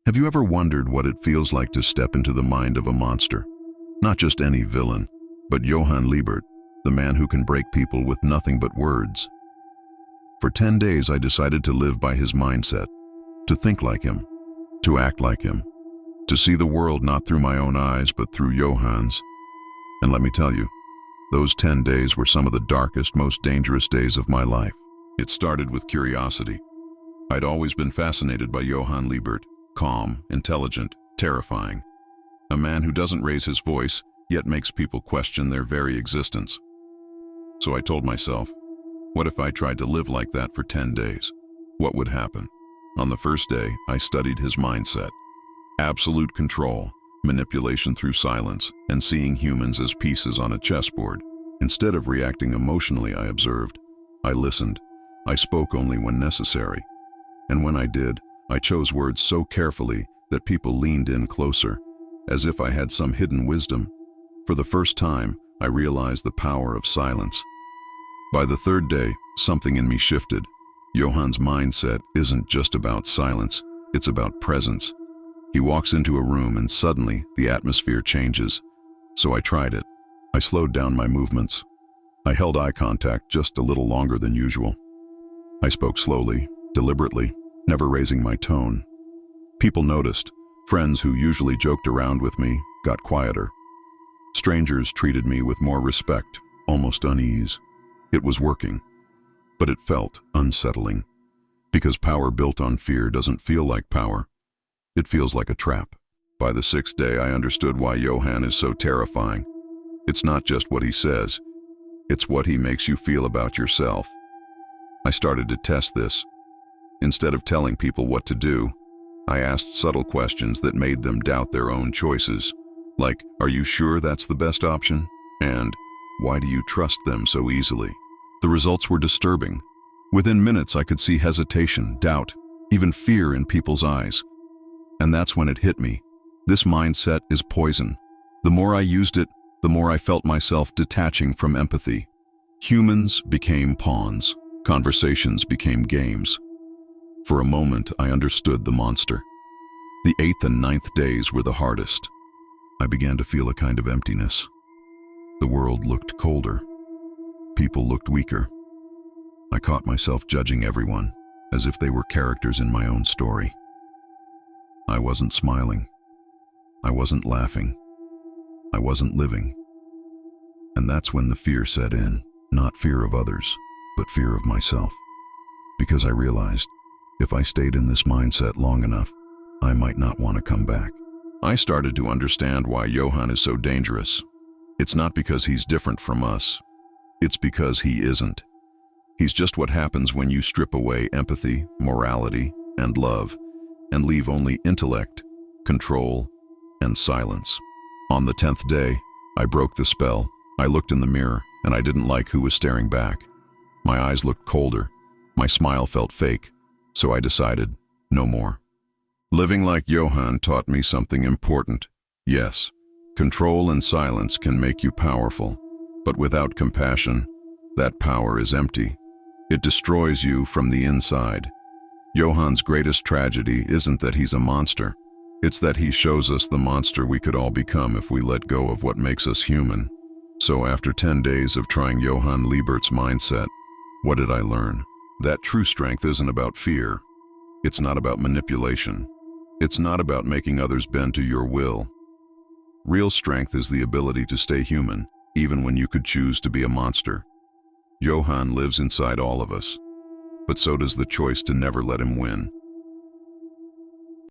Have you ever wondered what it feels like to step into the mind of a monster? Not just any villain, but Johan Liebert, the man who can break people with nothing but words. For 10 days I decided to live by his mindset, to think like him, to act like him, to see the world not through my own eyes but through Johan's. And let me tell you, those 10 days were some of the darkest, most dangerous days of my life. It started with curiosity. I'd always been fascinated by Johan Liebert, calm, intelligent, terrifying. A man who doesn't raise his voice, yet makes people question their very existence. So I told myself, what if I tried to live like that for 10 days? What would happen? On the first day, I studied his mindset. Absolute control, manipulation through silence, and seeing humans as pieces on a chessboard. Instead of reacting emotionally, I observed. I listened. I spoke only when necessary. And when I did, I chose words so carefully that people leaned in closer, as if I had some hidden wisdom. For the first time, I realized the power of silence. By the third day, something in me shifted. Johan's mindset isn't just about silence, it's about presence. He walks into a room and suddenly the atmosphere changes. So I tried it. I slowed down my movements. I held eye contact just a little longer than usual. I spoke slowly, deliberately, never raising my tone. People noticed. Friends who usually joked around with me got quieter. Strangers treated me with more respect, almost unease. It was working, but it felt unsettling. Because power built on fear doesn't feel like power. It feels like a trap. By the 6th day, I understood why Johan is so terrifying. It's not just what he says, it's what he makes you feel about yourself. I started to test this. Instead of telling people what to do, I asked subtle questions that made them doubt their own choices. Like, are you sure that's the best option? And, why do you trust them so easily? The results were disturbing. Within minutes, I could see hesitation, doubt, even fear in people's eyes. And that's when it hit me. This mindset is poison. The more I used it, the more I felt myself detaching from empathy. Humans became pawns. Conversations became games. For a moment, I understood the monster. The 8th and 9th days were the hardest. I began to feel a kind of emptiness. The world looked colder. People looked weaker. I caught myself judging everyone, as if they were characters in my own story. I wasn't smiling. I wasn't laughing. I wasn't living. And that's when the fear set in, not fear of others, but fear of myself. Because I realized, if I stayed in this mindset long enough, I might not want to come back. I started to understand why Johan is so dangerous. It's not because he's different from us. It's because he isn't. He's just what happens when you strip away empathy, morality, and love, and leave only intellect, control, and silence. On the 10th day, I broke the spell. I looked in the mirror, and I didn't like who was staring back. My eyes looked colder. My smile felt fake. So I decided, no more. Living like Johan taught me something important. Yes, control and silence can make you powerful, but without compassion, that power is empty. It destroys you from the inside. Johan's greatest tragedy isn't that he's a monster. It's that he shows us the monster we could all become if we let go of what makes us human. So after 10 days of trying Johan Liebert's mindset, what did I learn? That true strength isn't about fear. It's not about manipulation. It's not about making others bend to your will. Real strength is the ability to stay human, even when you could choose to be a monster. Johan lives inside all of us, but so does the choice to never let him win.